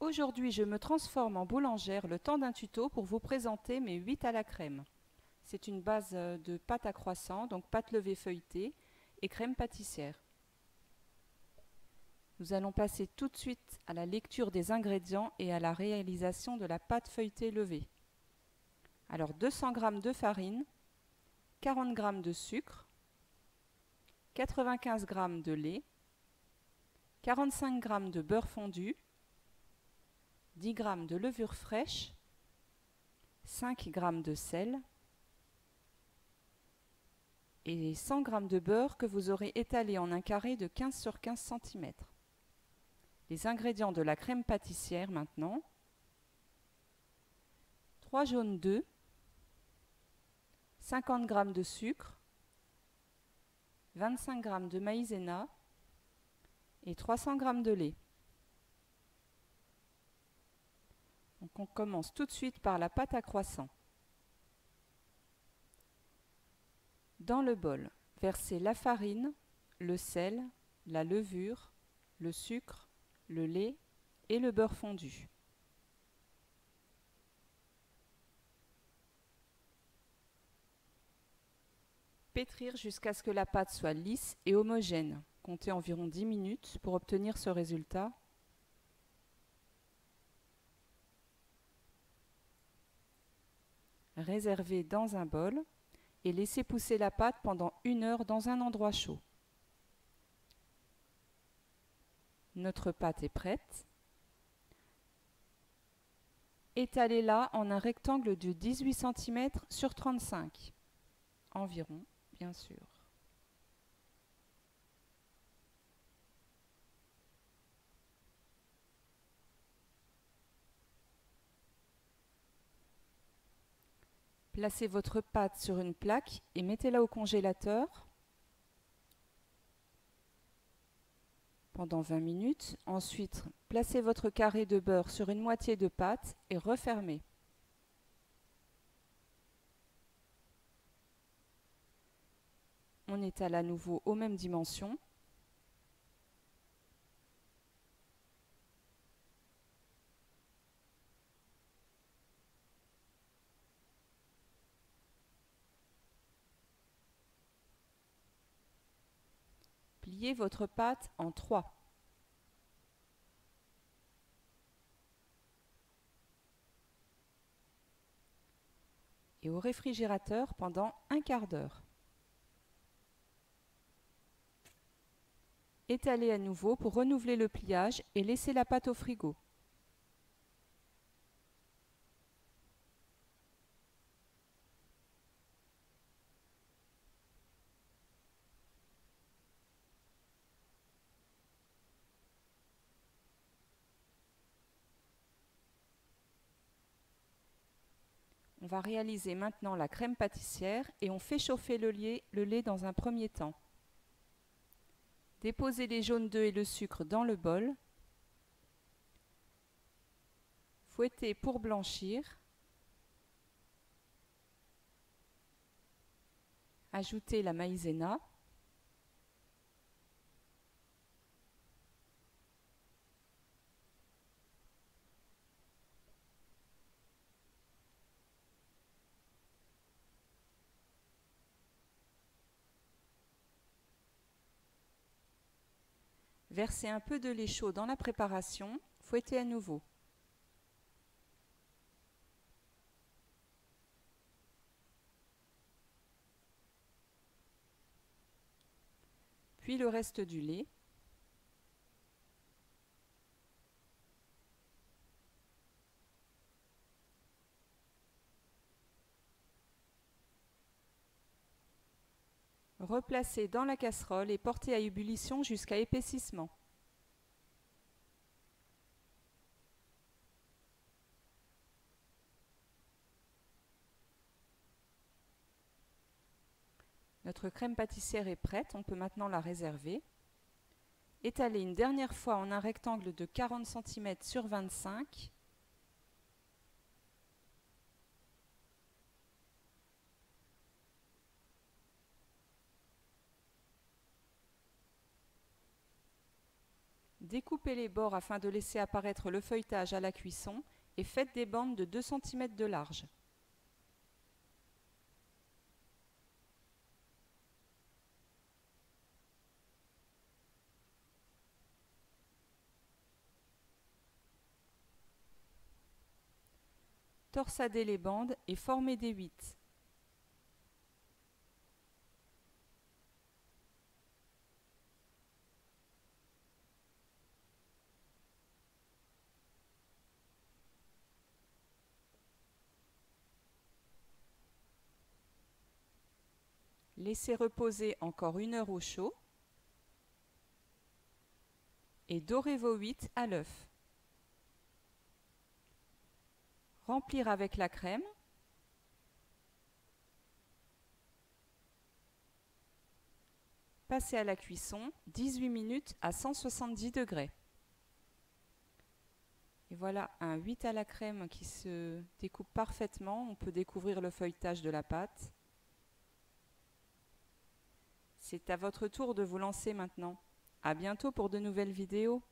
Aujourd'hui, je me transforme en boulangère le temps d'un tuto pour vous présenter mes 8 à la crème. C'est une base de pâte à croissant, donc pâte levée feuilletée et crème pâtissière. Nous allons passer tout de suite à la lecture des ingrédients et à la réalisation de la pâte feuilletée levée. Alors 200 g de farine, 40 g de sucre, 95 g de lait, 45 g de beurre fondu, 10 g de levure fraîche, 5 g de sel et 100 g de beurre que vous aurez étalé en un carré de 15 sur 15 cm. Les ingrédients de la crème pâtissière maintenant. 3 jaunes d'œufs, 50 g de sucre, 25 g de maïzena et 300 g de lait. Donc on commence tout de suite par la pâte à croissant. Dans le bol, versez la farine, le sel, la levure, le sucre, le lait et le beurre fondu. Pétrir jusqu'à ce que la pâte soit lisse et homogène. Comptez environ 10 minutes pour obtenir ce résultat. Réservez dans un bol et laissez pousser la pâte pendant 1 heure dans un endroit chaud. Notre pâte est prête. Étalez-la en un rectangle de 18 cm sur 35, environ, bien sûr. Placez votre pâte sur une plaque et mettez-la au congélateur pendant 20 minutes. Ensuite, placez votre carré de beurre sur une moitié de pâte et refermez. On étale à nouveau aux mêmes dimensions. Pliez votre pâte en 3. Et au réfrigérateur pendant un quart d'heure. Étalez à nouveau pour renouveler le pliage et laissez la pâte au frigo. On va réaliser maintenant la crème pâtissière et on fait chauffer le lait dans un premier temps. Déposez les jaunes d'œufs et le sucre dans le bol. Fouettez pour blanchir. Ajoutez la maïzena. Versez un peu de lait chaud dans la préparation, fouettez à nouveau. Puis le reste du lait. Replacez dans la casserole et portez à ébullition jusqu'à épaississement. Notre crème pâtissière est prête, on peut maintenant la réserver. Étalez une dernière fois en un rectangle de 40 cm sur 25. Découpez les bords afin de laisser apparaître le feuilletage à la cuisson et faites des bandes de 2 cm de large. Torsadez les bandes et formez des 8. Laissez reposer encore 1 heure au chaud et dorez vos 8 à l'œuf. Remplir avec la crème. Passer à la cuisson 18 minutes à 170 degrés. Et voilà un 8 à la crème qui se découpe parfaitement. On peut découvrir le feuilletage de la pâte. C'est à votre tour de vous lancer maintenant. À bientôt pour de nouvelles vidéos.